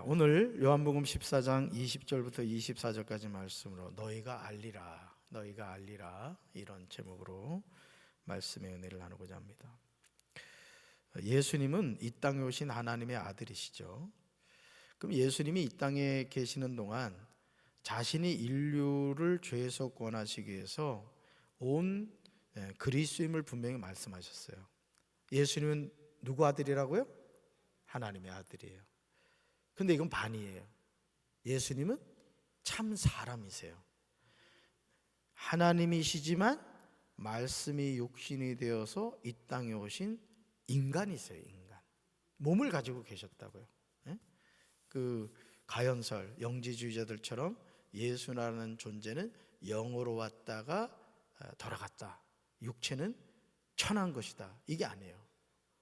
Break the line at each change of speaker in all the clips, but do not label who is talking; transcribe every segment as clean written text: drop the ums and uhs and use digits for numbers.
자, 오늘 요한복음 14장 20절부터 24절까지 말씀으로 너희가 알리라 이런 제목으로 말씀의 은혜를 나누고자 합니다. 예수님은 이 땅에 오신 하나님의 아들이시죠. 그럼 예수님이 이 땅에 계시는 동안 자신이 인류를 죄에서 구원하시기 위해서 온 그리스도임을 분명히 말씀하셨어요. 예수님은 누구 아들이라고요? 하나님의 아들이에요. 근데 이건 반이에요. 예수님은 참 사람이세요. 하나님이시지만 말씀이 육신이 되어서 이 땅에 오신 인간이세요. 인간. 몸을 가지고 계셨다고요. 그 가연설 영지주의자들처럼 예수라는 존재는 영으로 왔다가 돌아갔다. 육체는 천한 것이다. 이게 아니에요.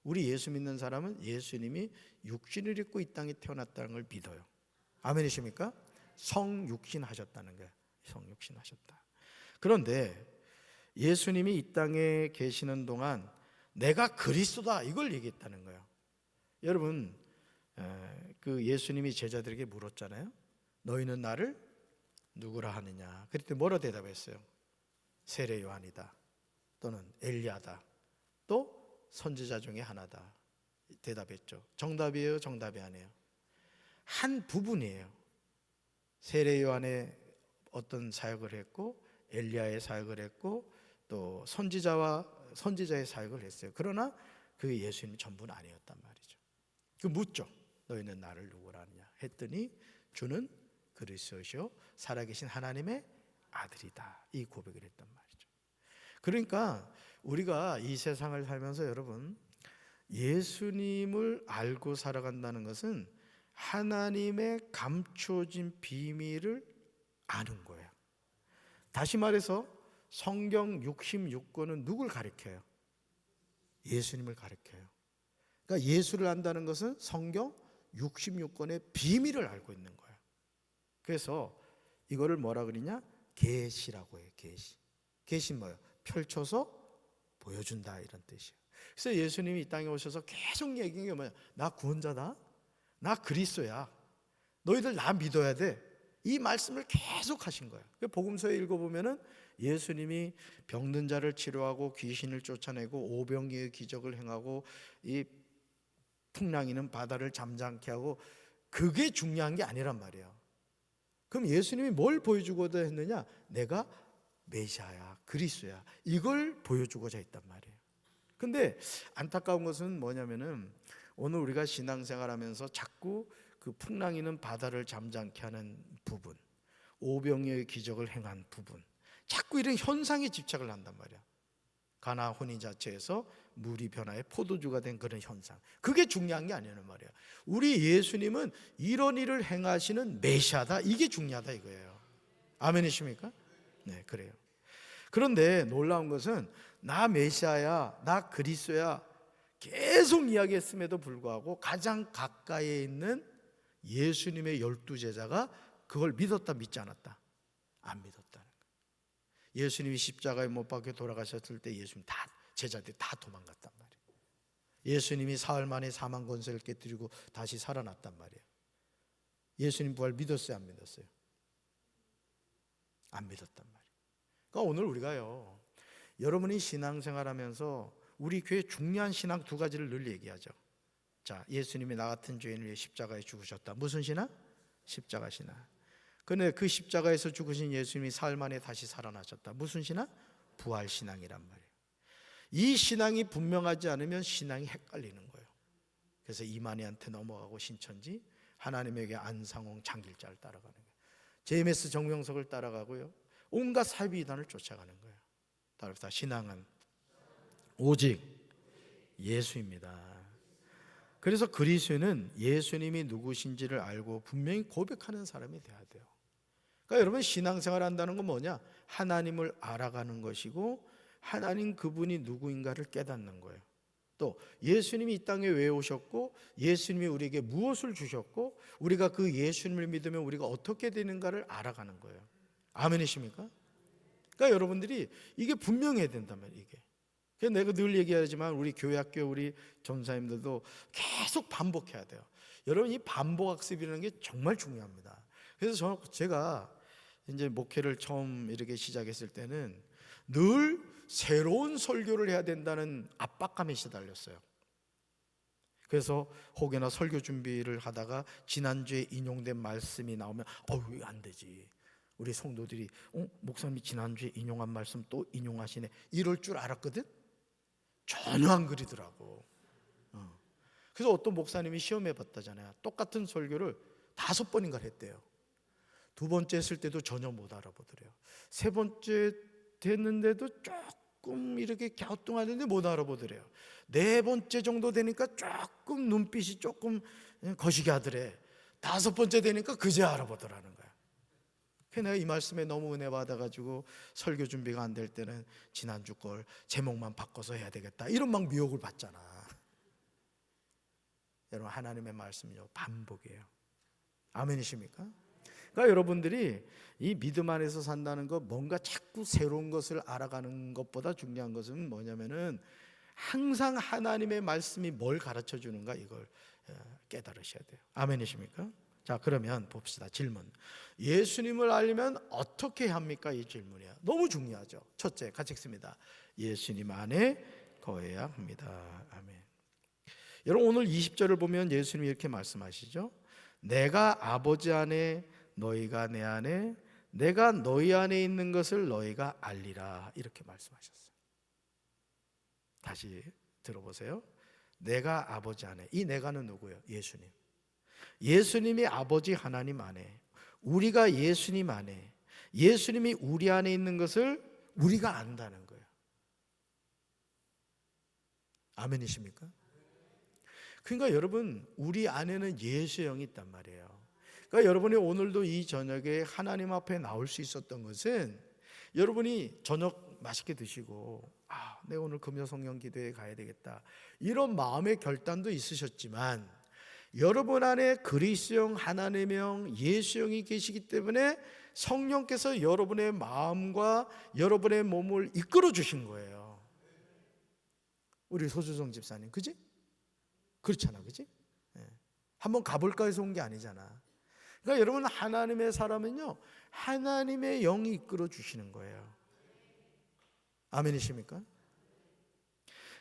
우리 예수 믿는 사람은 예수님이 육신을 입고 이 땅에 태어났다는 걸 믿어요. 아멘이십니까? 성육신 하셨다는 거예요. 성육신 하셨다. 그런데 예수님이 이 땅에 계시는 동안 내가 그리스도다 이걸 얘기했다는 거예요. 여러분, 그 예수님이 제자들에게 물었잖아요. 너희는 나를 누구라 하느냐? 그랬더니 뭐라 대답했어요? 세례 요한이다. 또는 엘리야다. 또 선지자 중에 하나다. 대답했죠. 정답이에요? 정답이 아니에요? 한 부분이에요. 세례 요한의 어떤 사역을 했고 엘리야의 사역을 했고 또 선지자의 사역을 했어요. 그러나 그 예수님이 전부는 아니었단 말이죠. 그 묻죠. 너희는 나를 누구라 하느냐 했더니 주는 그리스도시요 살아계신 하나님의 아들이다. 이 고백을 했단 말이죠. 그러니까 우리가 이 세상을 살면서 여러분 예수님을 알고 살아간다는 것은 하나님의 감춰진 비밀을 아는 거예요. 다시 말해서 성경 66권은 누굴 가리켜요? 예수님을 가리켜요. 그러니까 예수를 안다는 것은 성경 66권의 비밀을 알고 있는 거예요. 그래서 이거를 뭐라 그러냐? 계시라고 해요. 계시는 뭐예요? 펼쳐서 보여준다 이런 뜻이에요. 그래서 예수님이 이 땅에 오셔서 계속 얘기한 게 뭐냐? 나 구원자다. 나 그리스도야. 너희들 나 믿어야 돼. 이 말씀을 계속 하신 거예요. 복음서에 읽어보면은 예수님이 병든 자를 치료하고 귀신을 쫓아내고 오병이의 기적을 행하고 이 풍랑이는 바다를 잠잠케 하고 그게 중요한 게 아니란 말이에요. 그럼 예수님이 뭘 보여주고자 했느냐? 내가 메시아야, 그리스도야. 이걸 보여주고자 했단 말이에요. 근데 안타까운 것은 뭐냐면은 오늘 우리가 신앙생활하면서 자꾸 그 풍랑이는 바다를 잠잠케 하는 부분, 오병이의 기적을 행한 부분, 자꾸 이런 현상에 집착을 한단 말이야. 가나 혼인잔치에서 물이 변화해 포도주가 된 그런 현상, 그게 중요한 게 아니란 말이야. 우리 예수님은 이런 일을 행하시는 메시아다. 이게 중요하다 이거예요. 아멘이십니까? 네, 그래요. 그런데 놀라운 것은 나 메시아야, 나 그리스도야 계속 이야기했음에도 불구하고 가장 가까이에 있는 예수님의 12제자가 그걸 믿었다 믿지 않았다? 안 믿었다는 거예요. 예수님이 십자가에 못 박혀 돌아가셨을 때 예수님 제자들이 다 도망갔단 말이에요. 예수님이 사흘 만에 사망 권세를 깨뜨리고 다시 살아났단 말이에요. 예수님 부활 믿었어요? 안 믿었어요? 안 믿었단 말이에요. 그러니까 오늘 우리가요, 여러분이 신앙생활하면서 우리 교회 중요한 신앙 두 가지를 늘 얘기하죠. 자, 예수님이 나 같은 죄인을 위해 십자가에 죽으셨다. 무슨 신앙? 십자가 신앙. 그런데 그 십자가에서 죽으신 예수님이 사흘 만에 다시 살아나셨다. 무슨 신앙? 부활 신앙이란 말이에요. 이 신앙이 분명하지 않으면 신앙이 헷갈리는 거예요. 그래서 이만희한테 넘어가고 신천지, 하나님에게 안상홍 장길자를 따라가는 거예요. JMS 정명석을 따라가고요, 온갖 사이비단을 쫓아가는 거예요. 따라서 신앙은 오직 예수입니다. 그래서 그리스도는 예수님이 누구신지를 알고 분명히 고백하는 사람이 돼야 돼요. 그러니까 여러분 신앙생활 한다는 건 뭐냐? 하나님을 알아가는 것이고 하나님 그분이 누구인가를 깨닫는 거예요. 또 예수님이 이 땅에 왜 오셨고 예수님이 우리에게 무엇을 주셨고 우리가 그 예수님을 믿으면 우리가 어떻게 되는가를 알아가는 거예요. 아멘이십니까? 그러니까 여러분들이 이게 분명해야 된단 말이에요. 이게. 그래서 내가 늘 얘기하지만 우리 교회 학교 우리 전사님들도 계속 반복해야 돼요. 여러분, 이 반복학습이라는 게 정말 중요합니다. 그래서 제가 이제 목회를 처음 이렇게 시작했을 때는 늘 새로운 설교를 해야 된다는 압박감에 시달렸어요. 그래서 혹여나 설교 준비를 하다가 지난주에 인용된 말씀이 나오면 이거 안 되지. 우리 성도들이 목사님이 지난주에 인용한 말씀 또 인용하시네, 이럴 줄 알았거든. 전혀 안 그리더라고. 그래서 어떤 목사님이 시험해 봤다잖아요. 똑같은 설교를 5번인가 했대요. 2번째 했을 때도 전혀 못 알아보더래요. 3번째 됐는데도 조금 이렇게 갸우뚱하는데 못 알아보더래요. 4번째 정도 되니까 조금 눈빛이 조금 거시기 하더래. 5번째 되니까 그제 알아보더라는 거야. 그래서 내가 이 말씀에 너무 은혜 받아가지고 설교 준비가 안 될 때는 지난주 걸 제목만 바꿔서 해야 되겠다, 이런 막 미혹을 받잖아. 여러분, 하나님의 말씀은요, 반복이에요. 아멘이십니까? 그러니까 여러분들이 이 믿음 안에서 산다는 것, 뭔가 자꾸 새로운 것을 알아가는 것보다 중요한 것은 뭐냐면은 항상 하나님의 말씀이 뭘 가르쳐 주는가, 이걸 깨달으셔야 돼요. 아멘이십니까? 자, 그러면 봅시다. 질문. 예수님을 알려면 어떻게 합니까? 이 질문이야. 너무 중요하죠. 첫째, 같이 읽습니다. 예수님 안에 거해야 합니다. 아멘. 여러분, 오늘 20절을 보면 예수님이 이렇게 말씀하시죠. 내가 아버지 안에, 너희가 내 안에, 내가 너희 안에 있는 것을 너희가 알리라, 이렇게 말씀하셨어요. 다시 들어보세요. 내가 아버지 안에. 이 내가는 누구예요? 예수님. 예수님이 아버지 하나님 안에, 우리가 예수님 안에, 예수님이 우리 안에 있는 것을 우리가 안다는 거예요. 아멘이십니까? 그러니까 여러분, 우리 안에는 예수의 영이 있단 말이에요. 그러니까 여러분이 오늘도 이 저녁에 하나님 앞에 나올 수 있었던 것은, 여러분이 저녁 맛있게 드시고 내가 오늘 금요 성령 기도회 가야 되겠다, 이런 마음의 결단도 있으셨지만, 여러분 안에 그리스도영, 하나님의 영, 예수영이 계시기 때문에 성령께서 여러분의 마음과 여러분의 몸을 이끌어 주신 거예요. 우리 소주성 집사님, 그지? 그렇잖아, 그지? 한번 가볼까 해서 온 게 아니잖아. 그러니까 여러분, 하나님의 사람은요, 하나님의 영이 이끌어 주시는 거예요. 아멘이십니까?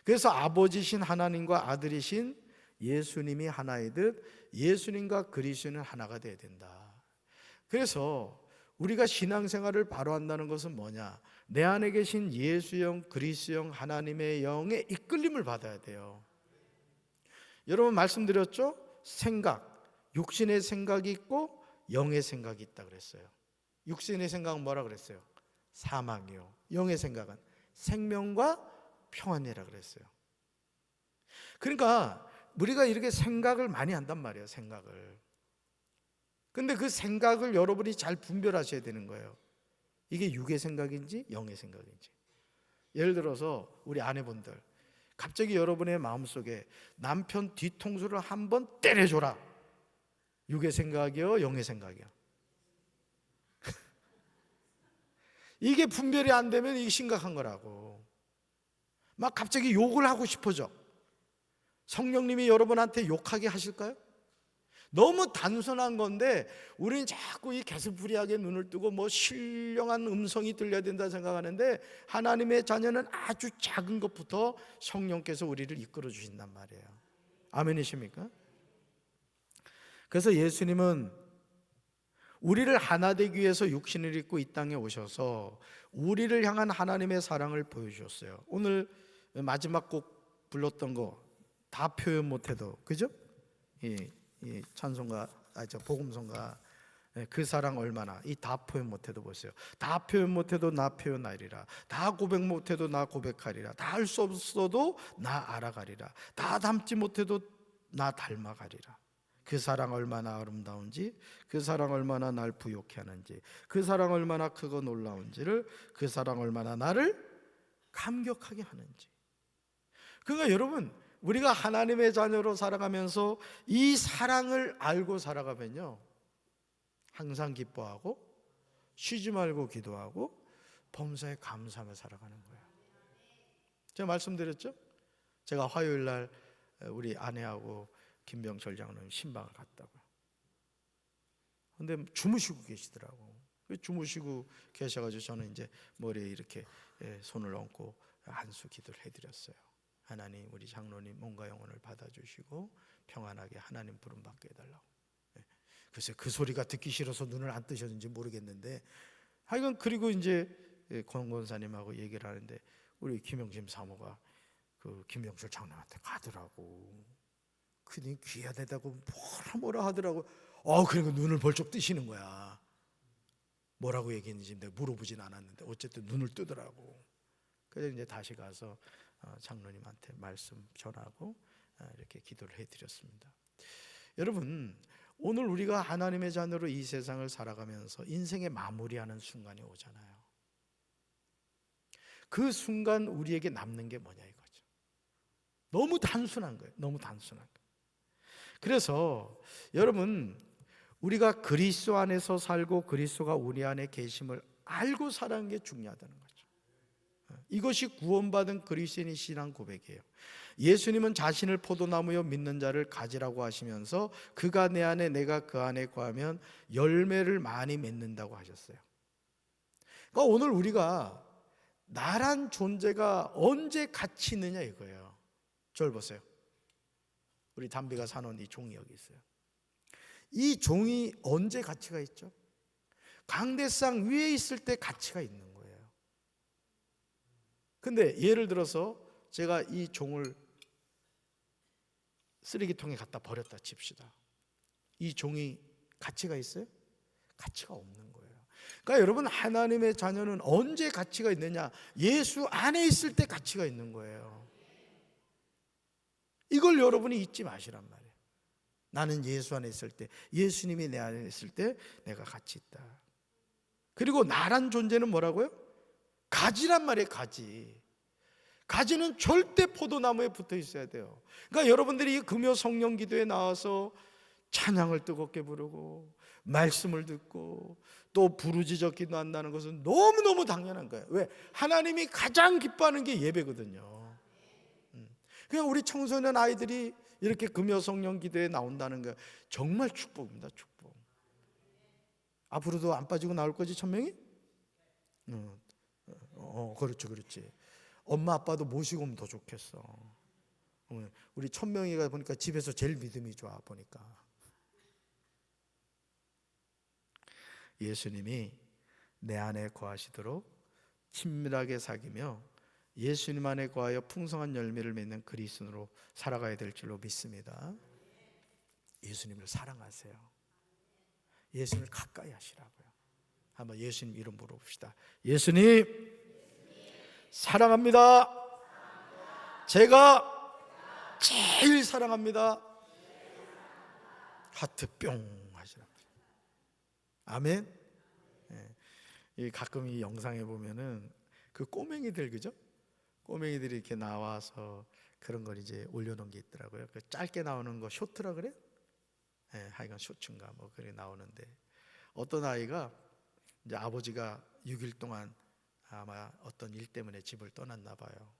그래서 아버지신 하나님과 아들이신 예수님이 하나이듯 예수님과 그리스도는 하나가 되어야 된다. 그래서 우리가 신앙생활을 바로 한다는 것은 뭐냐? 내 안에 계신 예수영, 그리스도영, 하나님의 영의 이끌림을 받아야 돼요. 여러분, 말씀드렸죠? 생각, 육신의 생각이 있고 영의 생각이 있다 그랬어요. 육신의 생각은 뭐라 그랬어요? 사망이요. 영의 생각은 생명과 평안이라 그랬어요. 그러니까 우리가 이렇게 생각을 많이 한단 말이에요. 생각을. 근데 그 생각을 여러분이 잘 분별하셔야 되는 거예요. 이게 육의 생각인지 영의 생각인지. 예를 들어서 우리 아내분들, 갑자기 여러분의 마음속에 남편 뒤통수를 한번 때려줘라. 육의 생각이요, 영의 생각이요? 이게 분별이 안 되면 이게 심각한 거라고. 막 갑자기 욕을 하고 싶어져. 성령님이 여러분한테 욕하게 하실까요? 너무 단순한 건데 우리는 자꾸 이 개수부리하게 눈을 뜨고 뭐 신령한 음성이 들려야 된다 생각하는데, 하나님의 자녀는 아주 작은 것부터 성령께서 우리를 이끌어 주신단 말이에요. 아멘이십니까? 그래서 예수님은 우리를 하나 되기 위해서 육신을 입고 이 땅에 오셔서 우리를 향한 하나님의 사랑을 보여주셨어요. 오늘 마지막 곡 불렀던 거 다 표현 못해도, 그죠? 이 찬송가, 복음송가, 그 사랑 얼마나, 이 다 표현 못해도 보세요. 다 표현 못해도 나 표현하리라. 다 고백 못해도 나 고백하리라. 다 할 수 없어도 나 알아가리라. 다 닮지 못해도 나 닮아가리라. 그 사랑 얼마나 아름다운지, 그 사랑 얼마나 날 부욕해 하는지, 그 사랑 얼마나 크고 놀라운지를, 그 사랑 얼마나 나를 감격하게 하는지. 그러니까 여러분, 우리가 하나님의 자녀로 살아가면서 이 사랑을 알고 살아가면요, 항상 기뻐하고 쉬지 말고 기도하고 범사에 감사하며 살아가는 거예요. 제가 말씀드렸죠? 제가 화요일 날 우리 아내하고 김병철 장로님 신방을 갔다고요. 근데 주무시고 계시더라고. 주무시고 계셔가지고 저는 이제 머리에 이렇게 손을 얹고 한수 기도를 해드렸어요. 하나님, 우리 장로님 몸과 영혼을 받아주시고 평안하게 하나님 부름 받게 해달라고. 글쎄 그 소리가 듣기 싫어서 눈을 안 뜨셨는지 모르겠는데, 하여간 그리고 이제 권 권사님하고 얘기를 하는데 우리 김영심 사모가 그 김병철 장로한테 가더라고. 그니 귀하다고 뭐라 하더라고. 그러니까 눈을 벌쩍 뜨시는 거야. 뭐라고 얘기했는지 내가 물어보진 않았는데 어쨌든 눈을 뜨더라고. 그래서 이제 다시 가서 장로님한테 말씀 전하고 이렇게 기도를 해드렸습니다. 여러분, 오늘 우리가 하나님의 자녀로 이 세상을 살아가면서 인생의 마무리하는 순간이 오잖아요. 그 순간 우리에게 남는 게 뭐냐 이거죠. 너무 단순한 거예요. 너무 단순한 거예요. 그래서 여러분, 우리가 그리스도 안에서 살고 그리스도가 우리 안에 계심을 알고 살아가는 게 중요하다는 거죠. 이것이 구원받은 그리스도인의 신앙 고백이에요. 예수님은 자신을 포도나무여 믿는 자를 가지라고 하시면서 그가 내 안에 내가 그 안에 거하면 열매를 많이 맺는다고 하셨어요. 그러니까 오늘 우리가 나란 존재가 언제 가치 있느냐 이거예요. 저를 보세요. 우리 담비가 사놓은 이 종이 여기 있어요. 이 종이 언제 가치가 있죠? 강대상 위에 있을 때 가치가 있는 거예요. 근데 예를 들어서 제가 이 종을 쓰레기통에 갖다 버렸다 칩시다. 이 종이 가치가 있어요? 가치가 없는 거예요. 그러니까 여러분, 하나님의 자녀는 언제 가치가 있느냐? 예수 안에 있을 때 가치가 있는 거예요. 이걸 여러분이 잊지 마시란 말이에요. 나는 예수 안에 있을 때, 예수님이 내 안에 있을 때 내가 가치 있다. 그리고 나란 존재는 뭐라고요? 가지란 말이에요. 가지. 가지는 절대 포도나무에 붙어 있어야 돼요. 그러니까 여러분들이 금요 성령 기도에 나와서 찬양을 뜨겁게 부르고 말씀을 듣고 또 부르짖어 기도한다는 것은 너무너무 당연한 거예요. 왜? 하나님이 가장 기뻐하는 게 예배거든요. 그냥 우리 청소년 아이들이 이렇게 금요 성령 기도에 나온다는 거 정말 축복입니다. 축복. 앞으로도 안 빠지고 나올 거지, 1000명이? 그렇지. 엄마 아빠도 모시고 오면 더 좋겠어. 우리 1000명이가 보니까 집에서 제일 믿음이 좋아 보니까. 예수님이 내 안에 거하시도록 친밀하게 사귀며 예수님 안에 거하여 풍성한 열매를 맺는 그리스도인으로 살아가야 될 줄로 믿습니다. 예수님을 사랑하세요. 예수님을 가까이 하시라고요. 한번 예수님 이름 물어봅시다. 예수님 사랑합니다. 제가 제일 사랑합니다. 하트 뿅 하시라고요. 아멘. 가끔 이 영상에 보면은 그 꼬맹이들, 그죠? 꼬맹이들이 이렇게 나와서 그런 걸 이제 올려놓은 게 있더라고요. 그 짧게 나오는 거 쇼트라 그래? 하여간 쇼츠인가 뭐 그래 나오는데, 어떤 아이가 이제 아버지가 6일 동안 아마 어떤 일 때문에 집을 떠났나 봐요.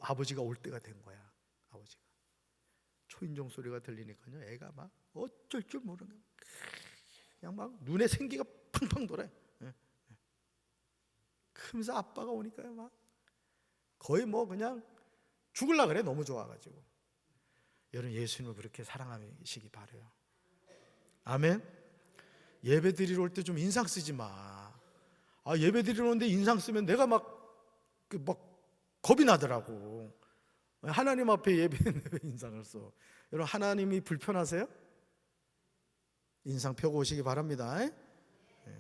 아버지가 올 때가 된 거야. 아버지가 초인종 소리가 들리니까요, 애가 막 어쩔 줄 모르는 거야. 그냥 막 눈에 생기가 팡팡 돌아요. 그러면서 아빠가 오니까요, 막 거의 뭐 그냥 죽을라 그래. 너무 좋아가지고. 여러분, 예수님을 그렇게 사랑하시기 바라요. 아멘. 예배 드리러 올 때 좀 인상 쓰지 마. 예배 드리러 오는데 인상 쓰면 내가 막 겁이 나더라고. 하나님 앞에 예배했는데 왜 인상을 써? 여러분, 하나님이 불편하세요? 인상 펴고 오시기 바랍니다.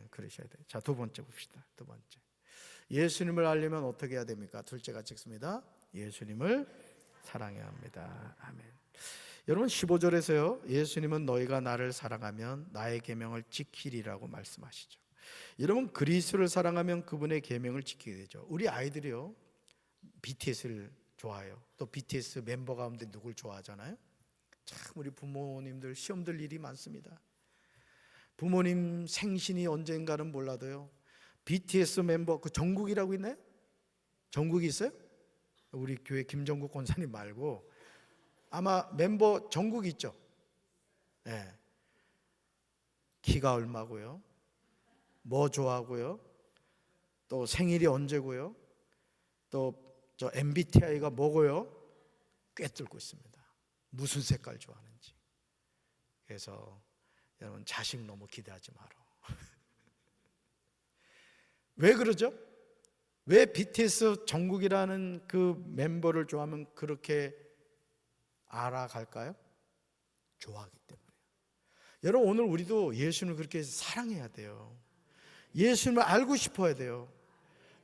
그러셔야 돼요. 자, 두 번째 봅시다. 두 번째, 예수님을 알려면 어떻게 해야 됩니까? 둘째가 찍습니다. 예수님을 사랑해야 합니다. 아멘. 여러분, 15절에서요, 예수님은 너희가 나를 사랑하면 나의 계명을 지키리라고 말씀하시죠. 여러분, 그리스도를 사랑하면 그분의 계명을 지키게 되죠. 우리 아이들이요, BTS를 좋아해요. 또 BTS 멤버 가운데 누굴 좋아하잖아요. 참 우리 부모님들 시험들 일이 많습니다. 부모님 생신이 언젠가는 몰라도요, BTS 멤버, 그 정국이라고 있나요? 정국이 있어요? 우리 교회 김정국 권사님 말고 아마 멤버 전국이 있죠. 네. 키가 얼마고요? 뭐 좋아하고요? 또 생일이 언제고요? 또 저 MBTI가 뭐고요? 꿰뚫고 있습니다. 무슨 색깔 좋아하는지. 그래서 여러분 자식 너무 기대하지 마라. 왜 그러죠? 왜 BTS 정국이라는 그 멤버를 좋아하면 그렇게 알아갈까요? 좋아하기 때문에. 여러분 오늘 우리도 예수님을 그렇게 사랑해야 돼요. 예수님을 알고 싶어야 돼요.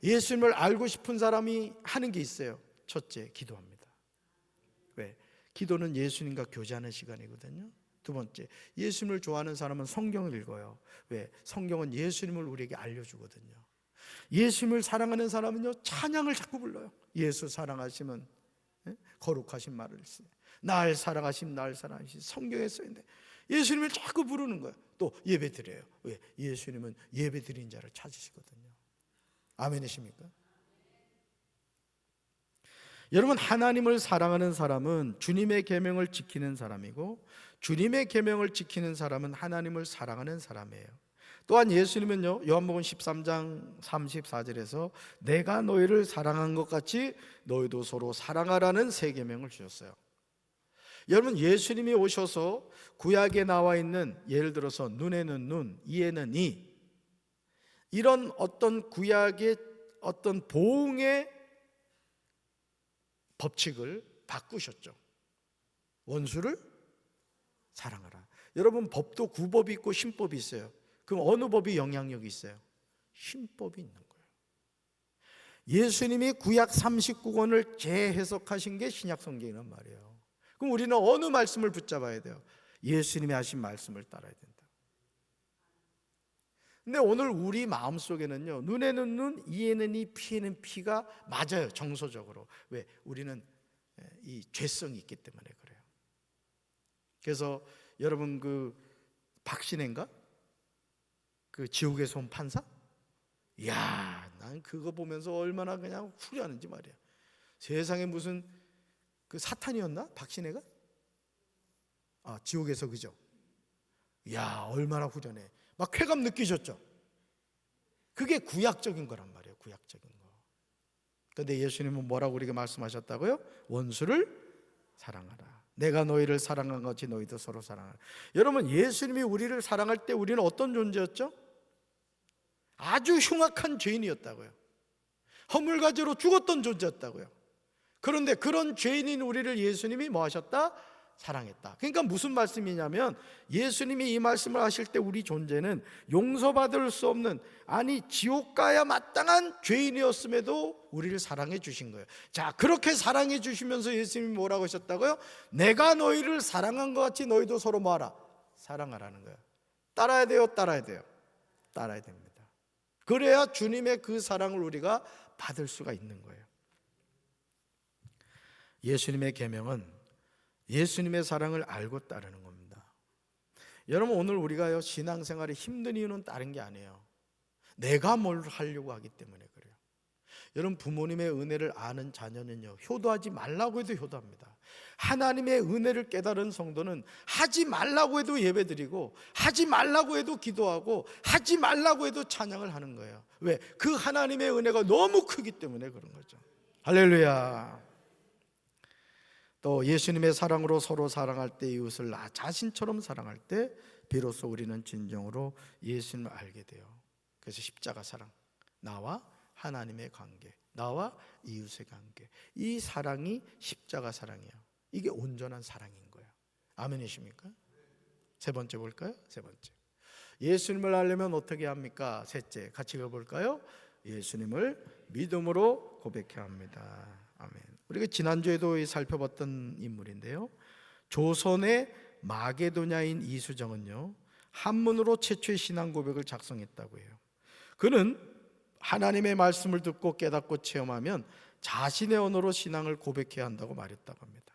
예수님을 알고 싶은 사람이 하는 게 있어요. 첫째, 기도합니다. 왜? 기도는 예수님과 교제하는 시간이거든요. 두 번째, 예수님을 좋아하는 사람은 성경을 읽어요. 왜? 성경은 예수님을 우리에게 알려주거든요. 예수님을 사랑하는 사람은요, 찬양을 자꾸 불러요. 예수 사랑하시면 거룩하신 말을 쓰요. 날 사랑하심, 날 사랑하심. 성경에 써있는데 예수님을 자꾸 부르는 거예요. 또 예배 드려요. 왜? 예수님은 예배 드린 자를 찾으시거든요. 아멘이십니까? 여러분, 하나님을 사랑하는 사람은 주님의 계명을 지키는 사람이고, 주님의 계명을 지키는 사람은 하나님을 사랑하는 사람이에요. 또한 예수님은요, 요한복음 13장 34절에서 내가 너희를 사랑한 것 같이 너희도 서로 사랑하라는 새 계명을 주셨어요. 여러분, 예수님이 오셔서 구약에 나와 있는, 예를 들어서 눈에는 눈, 이에는 이, 이런 어떤 구약의 어떤 보응의 법칙을 바꾸셨죠. 원수를 사랑하라. 여러분, 법도 구법이 있고 신법이 있어요. 그럼 어느 법이 영향력이 있어요? 신법이 있는 거예요. 예수님이 구약 39권을 재해석하신 게 신약 성경이란 말이에요. 그럼 우리는 어느 말씀을 붙잡아야 돼요? 예수님이 하신 말씀을 따라야 된다. 근데 오늘 우리 마음속에는요, 눈에는 눈, 이에는 이, 피에는 피가 맞아요. 정서적으로. 왜? 우리는 이 죄성이 있기 때문에 그래요. 그래서 여러분 그 박신혜인가? 그 지옥에서 온 판사? 이야, 난 그거 보면서 얼마나 그냥 후련하는지 말이야. 세상에 무슨 그 사탄이었나? 박신혜가? 아, 지옥에서, 그죠? 이야, 얼마나 후련해. 막 쾌감 느끼셨죠? 그게 구약적인 거란 말이에요. 구약적인 거. 그런데 예수님은 뭐라고 우리에게 말씀하셨다고요? 원수를 사랑하라. 내가 너희를 사랑한 것 같이 너희도 서로 사랑하라. 여러분, 예수님이 우리를 사랑할 때 우리는 어떤 존재였죠? 아주 흉악한 죄인이었다고요. 허물가지로 죽었던 존재였다고요. 그런데 그런 죄인인 우리를 예수님이 뭐 하셨다? 사랑했다. 그러니까 무슨 말씀이냐면, 예수님이 이 말씀을 하실 때 우리 존재는 용서받을 수 없는, 아니 지옥 가야 마땅한 죄인이었음에도 우리를 사랑해 주신 거예요. 자, 그렇게 사랑해 주시면서 예수님이 뭐라고 하셨다고요? 내가 너희를 사랑한 것 같이 너희도 서로 뭐하라? 사랑하라는 거예요. 따라야 돼요? 따라야 돼요? 따라야 됩니다. 그래야 주님의 그 사랑을 우리가 받을 수가 있는 거예요. 예수님의 계명은 예수님의 사랑을 알고 따르는 겁니다. 여러분, 오늘 우리가요, 신앙생활이 힘든 이유는 다른 게 아니에요. 내가 뭘 하려고 하기 때문에 그래요. 여러분, 부모님의 은혜를 아는 자녀는요, 효도하지 말라고 해도 효도합니다. 하나님의 은혜를 깨달은 성도는 하지 말라고 해도 예배드리고, 하지 말라고 해도 기도하고, 하지 말라고 해도 찬양을 하는 거예요. 왜? 그 하나님의 은혜가 너무 크기 때문에 그런 거죠. 할렐루야. 또 예수님의 사랑으로 서로 사랑할 때, 이웃을 나 자신처럼 사랑할 때 비로소 우리는 진정으로 예수님을 알게 돼요. 그래서 십자가 사랑, 나와 하나님의 관계, 나와 이웃의 관계, 이 사랑이 십자가 사랑이에요. 이게 온전한 사랑인 거예요. 아멘이십니까? 세 번째 볼까요? 세 번째, 예수님을 알려면 어떻게 합니까? 셋째, 같이 읽어볼까요? 예수님을 믿음으로 고백해야 합니다. 아멘. 우리가 지난주에도 살펴봤던 인물인데요, 조선의 마게도냐인 이수정은요, 한문으로 최초의 신앙 고백을 작성했다고 해요. 그는 하나님의 말씀을 듣고 깨닫고 체험하면 자신의 언어로 신앙을 고백해야 한다고 말했다고 합니다.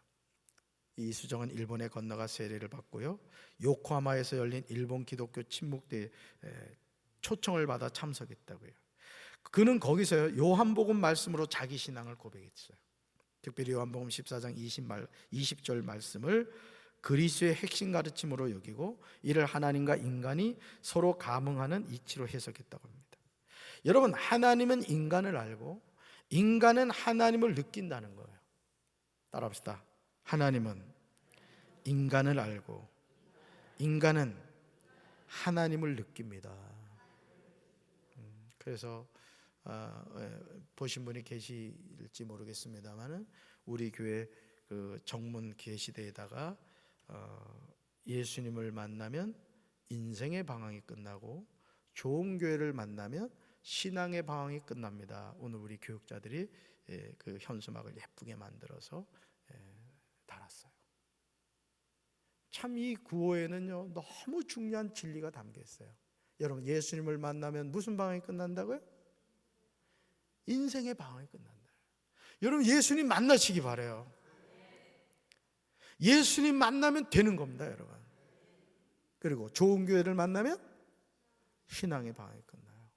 이수정은 일본에 건너가 세례를 받고요, 요코하마에서 열린 일본 기독교 침묵대에 초청을 받아 참석했다고 해요. 그는 거기서 요한복음 말씀으로 자기 신앙을 고백했어요. 특별히 요한복음 14장 20절 말씀을 그리스도의 핵심 가르침으로 여기고 이를 하나님과 인간이 서로 감응하는 이치로 해석했다고 합니다. 여러분, 하나님은 인간을 알고 인간은 하나님을 느낀다는 거예요. 따라합시다. 하나님은 인간을 알고 인간은 하나님을 느낍니다. 그래서 보신 분이 계실지 모르겠습니다만은 우리 교회 그 정문 계시대에다가 예수님을 만나면 인생의 방황이 끝나고 좋은 교회를 만나면 신앙의 방황이 끝납니다. 오늘 우리 교육자들이 그 현수막을 예쁘게 만들어서 달았어요. 참 이 구호에는요 너무 중요한 진리가 담겨 있어요. 여러분, 예수님을 만나면 무슨 방황이 끝난다고요? 인생의 방황이 끝난다. 여러분, 예수님 만나시기 바라요. 예수님 만나면 되는 겁니다, 여러분. 그리고 좋은 교회를 만나면 신앙의 방황이 끝나요.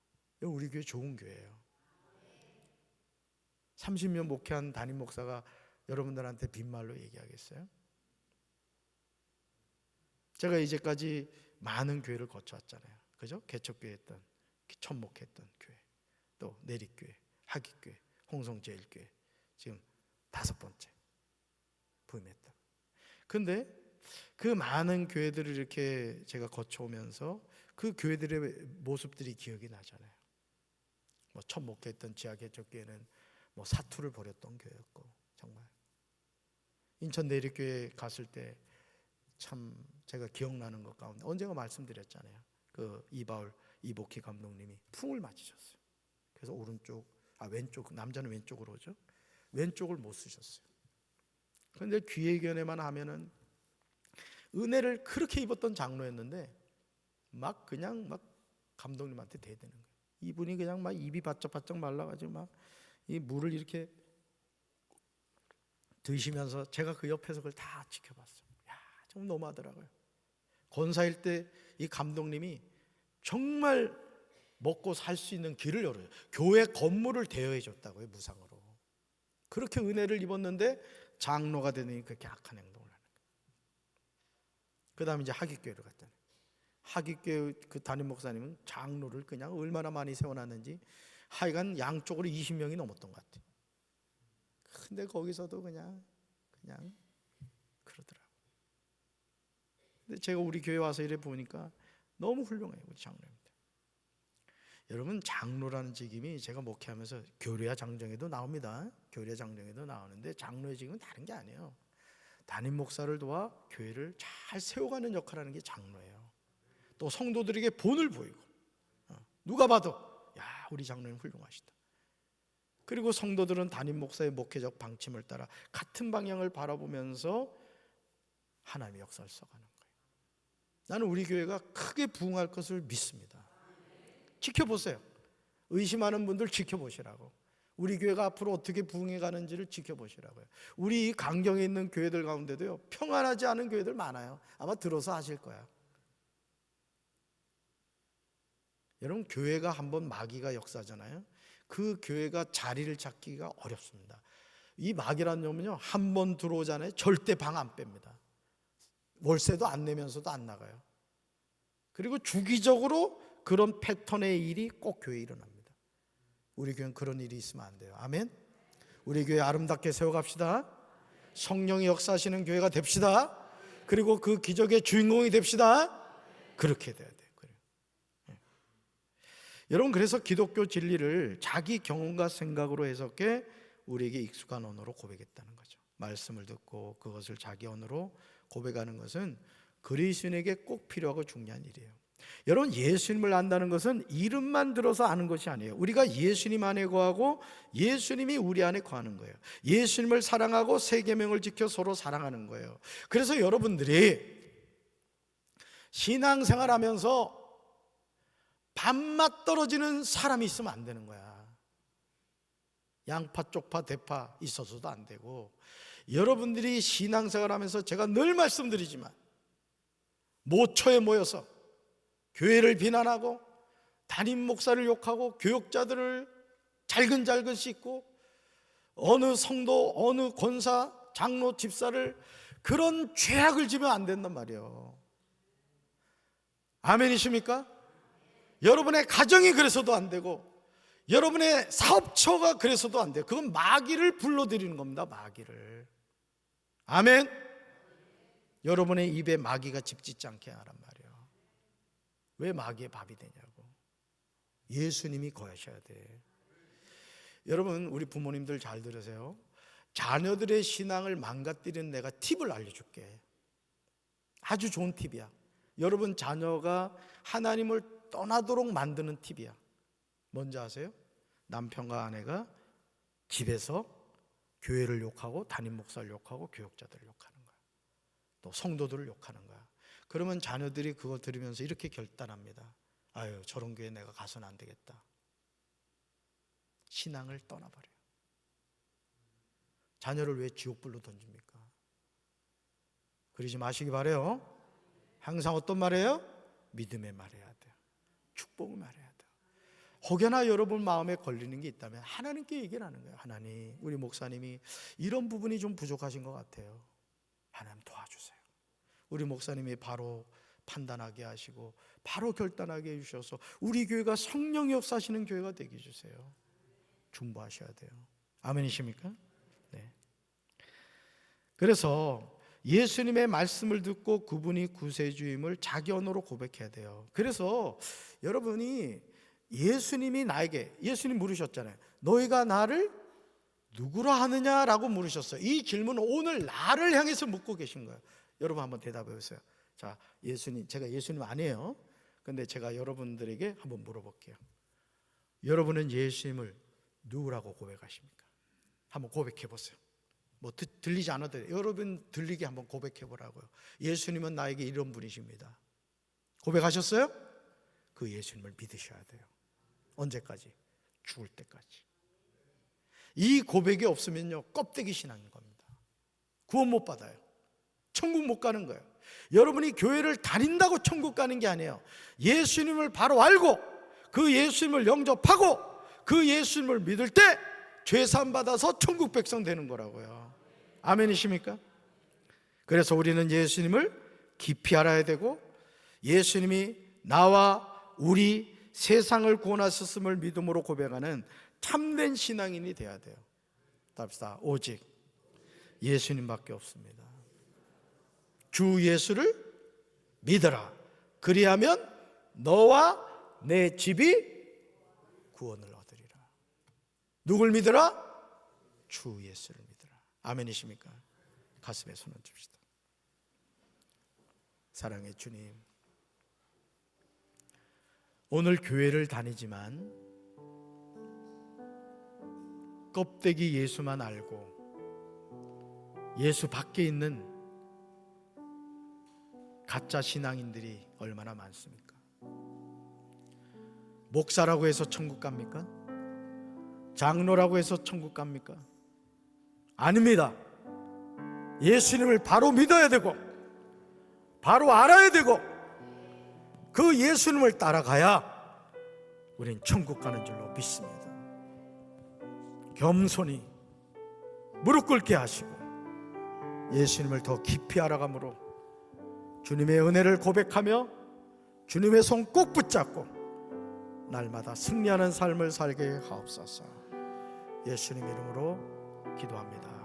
우리 교회 좋은 교회예요. 30년 목회한 담임 목사가 여러분들한테 빈말로 얘기하겠어요? 제가 이제까지 많은 교회를 거쳐왔잖아요. 그죠? 개척교회 했던, 천목했던 교회, 또 내립교회, 하깃교회, 홍성제일교회, 지금 5번째 부임했다. 근데 그 많은 교회들을 이렇게 제가 거쳐오면서 그 교회들의 모습들이 기억이 나잖아요. 뭐 천목했던 지하개척교회는 뭐 사투를 벌였던 교회였고, 정말 인천 내립교회 갔을 때 참 제가 기억나는 것 가운데 언젠가 말씀드렸잖아요. 그 이바울 이복희 감독님이 풍을 맞으셨어요. 그래서 왼쪽, 남자는 왼쪽으로 오죠. 왼쪽을 못 쓰셨어요. 그런데 귀회견에만 하면은 은혜를 그렇게 입었던 장로였는데 막 감독님한테 대드는 거예요. 이분이 그냥 막 입이 바짝바짝 말라가지고 막 이 물을 이렇게 드시면서 제가 그 옆에서 그걸 다 지켜봤어요. 좀 너무하더라고요. 권사일 때 이 감독님이 정말 먹고 살 수 있는 길을 열어요. 교회 건물을 대여해 줬다고요, 무상으로. 그렇게 은혜를 입었는데 장로가 되니 그렇게 악한 행동을 하는 거예요. 그 다음에 이제 하깃교회로 갔잖아요. 하깃교회 그 담임 목사님은 장로를 그냥 얼마나 많이 세워놨는지 하여간 양쪽으로 20명이 넘었던 것 같아요. 근데 거기서도 그냥 그러더라고요. 근데 제가 우리 교회 와서 이래 보니까 너무 훌륭해요, 우리 장로입니다. 여러분, 장로라는 직임이 제가 목회하면서 교례와 장정에도 나옵니다. 교례 장정에도 나오는데 장로의 직임은 다른 게 아니에요. 담임 목사를 도와 교회를 잘 세워가는 역할을 하는 게 장로예요. 또 성도들에게 본을 보이고 누가 봐도 야, 우리 장로님 훌륭하시다. 그리고 성도들은 담임 목사의 목회적 방침을 따라 같은 방향을 바라보면서 하나님의 역사를 써가는 거예요. 나는 우리 교회가 크게 부흥할 것을 믿습니다. 지켜보세요. 의심하는 분들 지켜보시라고. 우리 교회가 앞으로 어떻게 부흥해 가는지를 지켜보시라고요. 우리 강경에 있는 교회들 가운데도요, 평안하지 않은 교회들 많아요. 아마 들어서 아실 거야. 여러분, 교회가 한번 마귀가 역사잖아요. 그 교회가 자리를 찾기가 어렵습니다. 이 마귀라는 놈은요, 한 번 들어오잖아요, 절대 방 안 뺍니다. 월세도 안 내면서도 안 나가요. 그리고 주기적으로 그런 패턴의 일이 꼭 교회에 일어납니다. 우리 교회는 그런 일이 있으면 안 돼요. 아멘. 우리 교회 아름답게 세워갑시다. 성령이 역사하시는 교회가 됩시다. 그리고 그 기적의 주인공이 됩시다. 그렇게 돼야 돼요. 여러분, 그래서 기독교 진리를 자기 경험과 생각으로 해석해 우리에게 익숙한 언어로 고백했다는 거죠. 말씀을 듣고 그것을 자기 언어로 고백하는 것은 그리스도인에게 꼭 필요하고 중요한 일이에요. 여러분, 예수님을 안다는 것은 이름만 들어서 아는 것이 아니에요. 우리가 예수님 안에 거하고 예수님이 우리 안에 거하는 거예요. 예수님을 사랑하고 세 계명을 지켜 서로 사랑하는 거예요. 그래서 여러분들이 신앙생활하면서 밥맛 떨어지는 사람이 있으면 안 되는 거야. 양파, 쪽파, 대파 있어서도 안 되고, 여러분들이 신앙생활하면서 제가 늘 말씀드리지만 모처에 모여서 교회를 비난하고 담임 목사를 욕하고 교역자들을 잘근잘근 씻고 어느 성도, 어느 권사, 장로, 집사를 그런 죄악을 지면 안 된단 말이에요. 아멘이십니까? 여러분의 가정이 그래서도 안 되고 여러분의 사업처가 그래서도 안 돼요. 그건 마귀를 불러들이는 겁니다. 마귀를. 아멘. 여러분의 입에 마귀가 집 짓지 않게 하란 말이에요. 왜 마귀의 밥이 되냐고. 예수님이 거하셔야 돼. 여러분, 우리 부모님들 잘 들으세요. 자녀들의 신앙을 망가뜨리는 내가 팁을 알려줄게. 아주 좋은 팁이야. 여러분 자녀가 하나님을 떠나도록 만드는 팁이야. 뭔지 아세요? 남편과 아내가 집에서 교회를 욕하고 담임 목사를 욕하고 교역자들을 욕하는 거야. 또 성도들을 욕하는 거야. 그러면 자녀들이 그거 들으면서 이렇게 결단합니다. 아유, 저런 교회 내가 가서는 안 되겠다. 신앙을 떠나버려요. 자녀를 왜 지옥불로 던집니까? 그러지 마시기 바래요. 항상 어떤 말이에요? 믿음의 말해야 돼요. 축복의 말해야 돼요. 혹여나 여러분 마음에 걸리는 게 있다면 하나님께 얘기를 하는 거예요. 하나님, 우리 목사님이 이런 부분이 좀 부족하신 것 같아요. 하나님 도와주세요. 우리 목사님이 바로 판단하게 하시고 바로 결단하게 해주셔서 우리 교회가 성령이 역사하시는 교회가 되게 해주세요. 중보하셔야 돼요. 아멘이십니까? 네. 그래서 예수님의 말씀을 듣고 그분이 구세주임을 자기 언어로 고백해야 돼요. 그래서 여러분이 예수님이 나에게, 예수님 물으셨잖아요. 너희가 나를 누구라 하느냐라고 물으셨어요. 이 질문은 오늘 나를 향해서 묻고 계신 거예요. 여러분 한번 대답해 보세요. 자, 예수님, 제가 예수님 아니에요. 근데 제가 여러분들에게 한번 물어볼게요. 여러분은 예수님을 누구라고 고백하십니까? 한번 고백해 보세요. 뭐 들리지 않아도 돼요. 여러분 들리게 한번 고백해 보라고요. 예수님은 나에게 이런 분이십니다. 고백하셨어요? 그 예수님을 믿으셔야 돼요. 언제까지? 죽을 때까지. 이 고백이 없으면요, 껍데기 신앙인 겁니다. 구원 못 받아요. 천국 못 가는 거예요. 여러분이 교회를 다닌다고 천국 가는 게 아니에요. 예수님을 바로 알고 그 예수님을 영접하고 그 예수님을 믿을 때 죄사함 받아서 천국 백성 되는 거라고요. 아멘이십니까? 그래서 우리는 예수님을 깊이 알아야 되고 예수님이 나와 우리 세상을 구원하셨음을 믿음으로 고백하는 참된 신앙인이 돼야 돼요. 답시다. 오직 예수님밖에 없습니다. 주 예수를 믿어라. 그리하면 너와 내 집이 구원을 얻으리라. 누굴 믿어라? 주 예수를 믿어라. 아멘이십니까? 가슴에 손을 줍시다. 사랑의 주님, 오늘 교회를 다니지만 껍데기 예수만 알고 예수 밖에 있는 가짜 신앙인들이 얼마나 많습니까? 목사라고 해서 천국 갑니까? 장로라고 해서 천국 갑니까? 아닙니다. 예수님을 바로 믿어야 되고 바로 알아야 되고 그 예수님을 따라가야 우린 천국 가는 줄로 믿습니다. 겸손히 무릎 꿇게 하시고 예수님을 더 깊이 알아감으로 주님의 은혜를 고백하며 주님의 손 꼭 붙잡고 날마다 승리하는 삶을 살게 하옵소서. 예수님 이름으로 기도합니다.